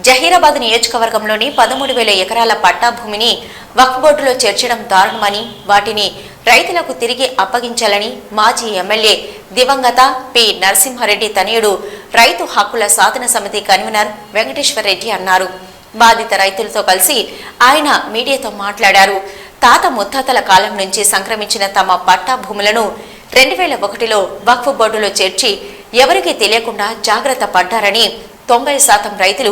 జహీరాబాద్ నియోజకవర్గంలోని 13,000 ఎకరాల పట్టా భూమిని వక్ఫ్ బోర్డులో చేర్చడం దారుణమని, వాటిని రైతులకు తిరిగి అప్పగించాలని మాజీ ఎమ్మెల్యే దివంగత పి నరసింహారెడ్డి తనయుడు రైతు హక్కుల సాధన సమితి కన్వీనర్ వెంకటేశ్వర్ రెడ్డి అన్నారు. బాధిత రైతులతో కలిసి ఆయన మీడియాతో మాట్లాడారు. తాత ముత్తాతల కాలం నుంచి సంక్రమించిన తమ పట్టా భూములను 2001లో వక్ఫ్ బోర్డులో చేర్చి ఎవరికీ తెలియకుండా జాగ్రత్త పడ్డారని, 90% రైతులు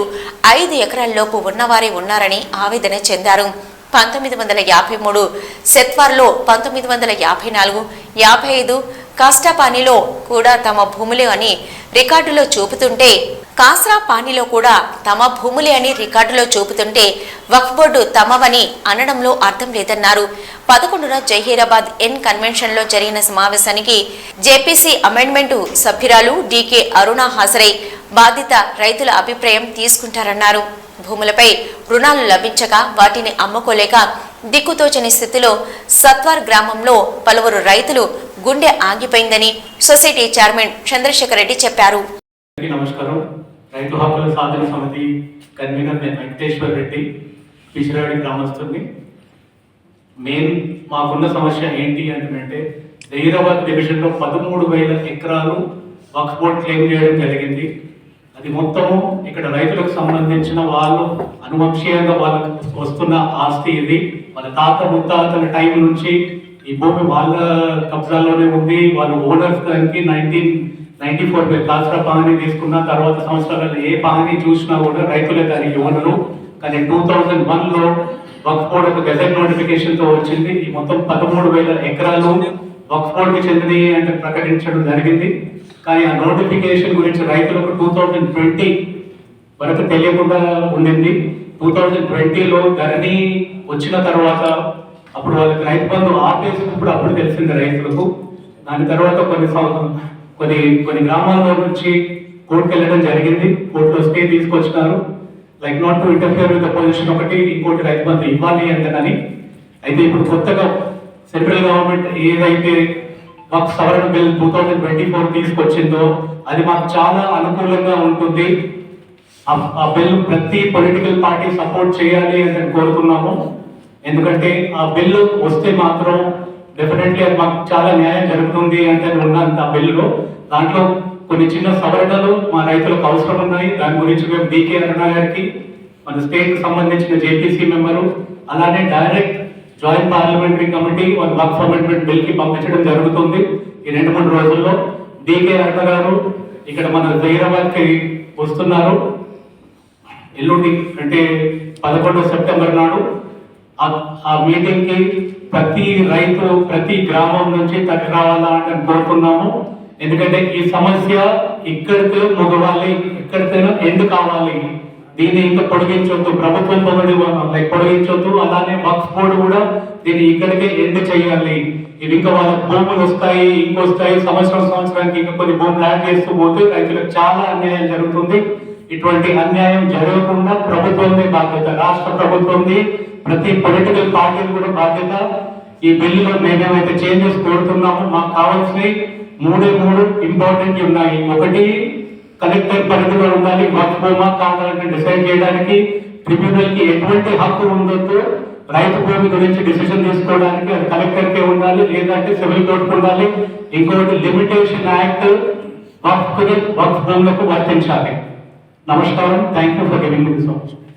5 ఎకరాల్లోపు ఉన్నవారే ఉన్నారని ఆవేదన చెందారు. 1953 సెత్వార్లో, 1954, 55 కాస్టాపానీలో కూడా తమ భూములే అని రికార్డులో చూపుతుంటే, కాస్రాపానీలో కూడా తమ భూములే అని రికార్డులో చూపుతుంటే వక్ఫ్ బోర్డు తమవని అనడంలో అర్థం లేదన్నారు. 11న జహీరాబాద్ ఎన్ కన్వెన్షన్లో జరిగిన సమావేశానికి జేపీసీ అమెండ్మెంటు సభ్యురాలు డీకే అరుణ హాజరై బాధిత రైతుల అభిప్రాయం తీసుకుంటారన్నారు. భూములపై రుణాలు లభించక వాటిని అమ్ముకోలేక దిక్కుతోచని స్థితిలో సత్వార్ గ్రామంలో పలువురు రైతులు గుండె ఆగిపోయిందని సొసైటీ చైర్మన్ చంద్రశేఖర్ రెడ్డి చెప్పారు. నమస్కారం. రైతు హక్కుల సాధన సమితి కన్వీనర్ వెంకటేశ్వర్ రెడ్డి, పిచ్చిరాడి గ్రామస్తుని. మాకున్న సమస్య ఏంటి అంటే జహీరాబాద్ డివిజన్లో 13,000 ఎకరాలు వక్ఫ్ బోర్డ్ క్లెయిమ్ చేయడం జరిగింది. అది మొత్తము ఇక్కడ రైతులకు సంబంధించిన వాళ్ళు అనువంశీయంగా వాళ్ళకు వస్తున్న ఆస్తి. ఇది వాళ్ళ తాత ముత్తాతల టైం నుంచి ఈ భూమి వాళ్ళ కబ్జాలోనే ఉంది. వాళ్ళు ఓనర్స్ దానికి 1994 కాస్రా పాని తీసుకున్న తర్వాత సంవత్సరాలలో ఏ పాని చూసినా కూడా రైతులే దానికి ఓనరు. కానీ 2001లో వక్ఫ్ బోర్డ్ ఒక గెజెట్ నోటిఫికేషన్తో వచ్చింది. ఈ మొత్తం 13,000 ఎకరాలు వక్ఫ్ బోర్డ్కి చెందినవి అంటే ప్రకటించడం జరిగింది. కానీ ఆ నోటిఫికేషన్ గురించి రైతులకు 2020 వరకు తెలియకుండా ఉండింది. 2020లో ధరణి వచ్చిన తర్వాత అప్పుడు వాళ్ళకి రైతు బంధు ఆపేసినప్పుడు అప్పుడు తెలిసింది రైతులకు. దాని తర్వాత కొన్ని గ్రామాల్లో నుంచి కోర్టుకు వెళ్ళడం జరిగింది. కోర్టులో స్టే తీసుకొచ్చినారు. Like not to interfere with the position ఒకటి, ఇంకోటి రైతు బంధు ఇవ్వాలి అంటేనని. అయితే ఇప్పుడు కొత్తగా సెంట్రల్ గవర్నమెంట్ ఏదైతే వక్ఫ్ సవరణ బిల్ 2024 తీసుకొచ్చిందో అది మాకు చాలా అనుకూలంగా ఉంటుంది. ఆ బిల్ ప్రతి పొలిటికల్ పార్టీ సపోర్ట్ చేయాలి అని కోరుతున్నాము. ఎందుకంటే ఆ బిల్లు వస్తే మాత్రం డెఫినెట్లీ అది మాకు చాలా న్యాయం జరుగుతుంది అంటే ఉన్నంత ఆ బిల్లులో. దాంట్లో కొన్ని చిన్న సవరణలు మా రైతులకు అవసరం ఉన్నాయి. దాని గురించి మేము డీకే అరుణ గారికి, మన స్టేట్కి సంబంధించిన జేపీసీ మెంబరు, అలానే డైరెక్ట్ జాయింట్ పార్లమెంటరీ కమిటీ వక్ఫ్ అమెండ్మెంట్ బిల్కి పంపించడం జరుగుతుంది. ఈ 2-3 రోజుల్లో డీకే అరుణ గారు ఇక్కడ మన జహీరాబాద్కి వస్తున్నారు. ఎల్లుండి అంటే 11 సెప్టెంబర్ నాడు ఆ మీటింగ్కి ప్రతి రైతు ప్రతి గ్రామం నుంచి తగ్గి రావాలా అని కోరుకున్నాము. ఎందుకంటే ఈ సమస్య ఇక్కడితో మొదవాలి, ఎక్కడితేనో ఎండ్ కావాలి. దీన్ని ఇంకా పొడిగించొద్దు, ప్రభుత్వం పొడిగించొద్దు. అలానే వక్ఫ్ బోర్డు కూడా దీన్ని ఇక్కడికే ఎండ్ చేయాలి. ఇవి ఇంకా వాళ్ళ భూములు వస్తాయి, ఇంకొస్తాయి, సంవత్సరానికి ఇంకా కొన్ని భూములు యాడ్ చేస్తూ పోతే రైతులకు చాలా అన్యాయం జరుగుతుంది. ఇటువంటి అన్యాయం జరగకుండా ప్రభుత్వంది బాధ్యత, రాష్ట్ర ప్రభుత్వంది, ప్రతి పొలిటికల్ పార్టీలు కూడా బాధ్యత. ఈ బిల్లులో మేమేమైతే చేంజెస్ కోరుతున్నామో మాకు కావాల్సినవి 3 ఇంపార్టెంట్ ఉన్నాయి. ఒకటి, కలెక్టర్ పరిధిలో ఉండాలి. వక్ఫ్ భూమా కావాలంటే డిసైడ్ చేయడానికి ట్రిబ్యునల్ కి ఎటువంటి హక్కు ఉండొద్దు. రైతు భూమి గురించి డిసిషన్ తీసుకోవడానికి అది కలెక్టర్కే ఉండాలి, లేదంటే సివిల్ కోర్టుకు ఉండాలి. ఇంకొకటి, లిమిటేషన్ యాక్ట్ వక్ఫ్ భూములకు వర్తించాలి. నమస్కారం. Thank you for giving this opportunity.